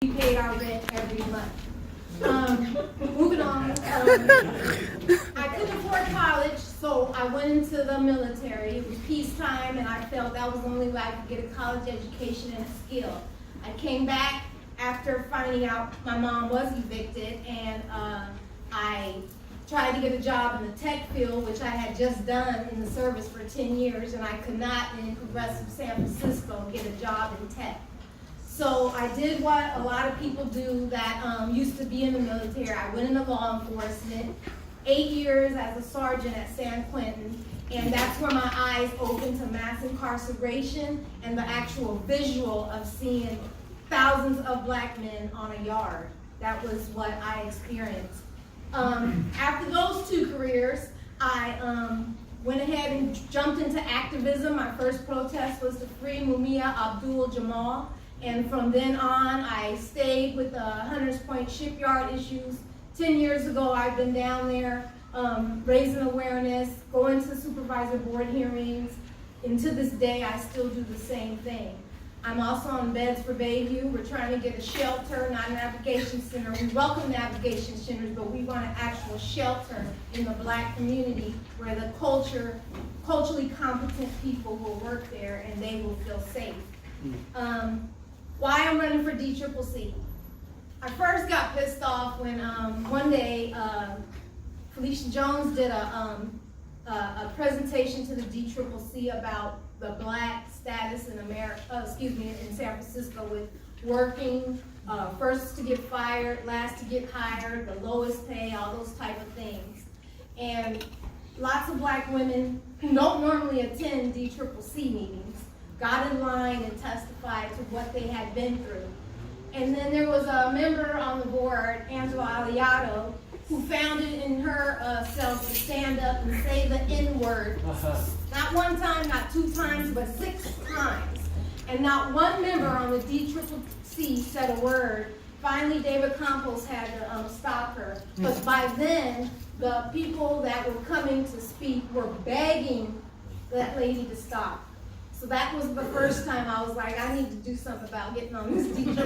we paid our rent every month. Moving on. I couldn't afford college, so I went into the military. It was peacetime, and I felt that was the only way I could get a college education and a skill. I came back after finding out my mom was evicted, and I tried to get a job in the tech field, which I had just done in the service for 10 years, and I could not in progressive San Francisco get a job in tech. So I did what a lot of people do that used to be in the military. I went into law enforcement, 8 years as a sergeant at San Quentin, and that's where my eyes opened to mass incarceration and the actual visual of seeing thousands of black men on a yard. That was what I experienced. After those two careers, I went ahead and jumped into activism. My first protest was to free Mumia Abdul-Jamal. And from then on, I stayed with the Hunters Point shipyard issues. 10 years ago, I've been down there raising awareness, going to supervisor board hearings, and to this day, I still do the same thing. I'm also on Beds for Bayview. We're trying to get a shelter, not a navigation center. We welcome navigation centers, but we want an actual shelter in the black community where the culturally competent people will work there and they will feel safe. Why I'm running for DCCC. I first got pissed off when one day Felicia Jones did a presentation to the DCCC about the black status in in San Francisco with working, first to get fired, last to get hired, the lowest pay, all those type of things. And lots of black women who don't normally attend DCCC meetings got in line and testified to what they had been through. And then there was a member on the board, Angela Aliato, who found it in herself to stand up and say the N-word. Not one time, not two times, but 6 times. And not one member on the DCCC said a word. Finally, David Campos had to stop her. But by then, the people that were coming to speak were begging that lady to stop. So that was the first time I was like, I need to do something about getting on this DCCC.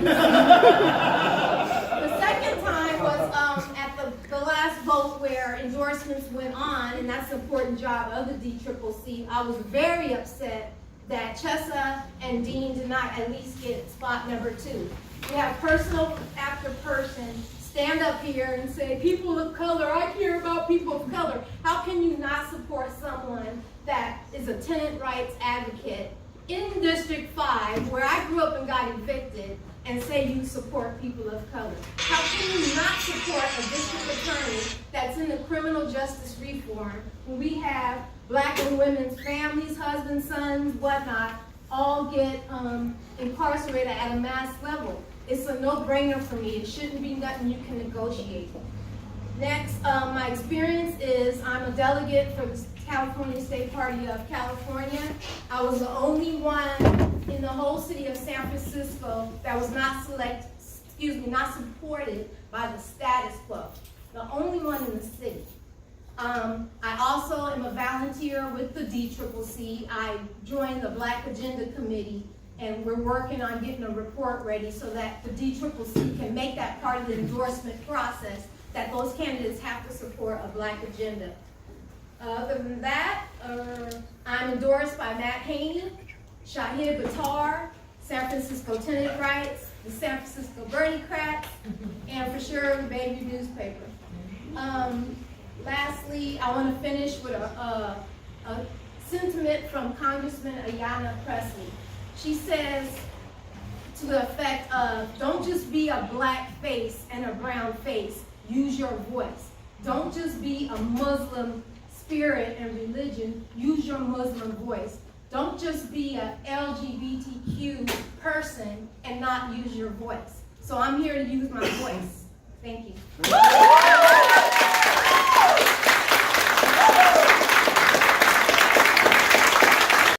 The second time was at the last vote where endorsements went on, and that's an important job of the DCCC. I was very upset that Chessa and Dean did not at least get spot number 2. We have person after person stand up here and say, people of color, I care about people of color. How can you not support someone that is a tenant rights advocate in District 5, where I grew up and got evicted, and say you support people of color? How can you not support a district attorney that's in the criminal justice reform when we have black and women's families, husbands, sons, whatnot, all get incarcerated at a mass level? It's a no-brainer for me. It shouldn't be nothing you can negotiate. Next, my experience is I'm a delegate for the California State Party of California. I was the only one in the whole city of San Francisco that was not supported by the status quo. The only one in the city. I also am a volunteer with the DCCC. I joined the Black Agenda Committee, and we're working on getting a report ready so that the DCCC can make that part of the endorsement process, that those candidates have to support a black agenda. Other than that, I'm endorsed by Matt Haney, Shahid Buttar, San Francisco Tenant Rights, the San Francisco Bernie Crats, and for sure the Baby newspaper. Lastly, I want to finish with a sentiment from Congressman Ayanna Pressley. She says to the effect of, don't just be a black face and a brown face, use your voice. Don't just be a Muslim spirit and religion, use your Muslim voice. Don't just be a LGBTQ person and not use your voice. So I'm here to use my voice. Thank you.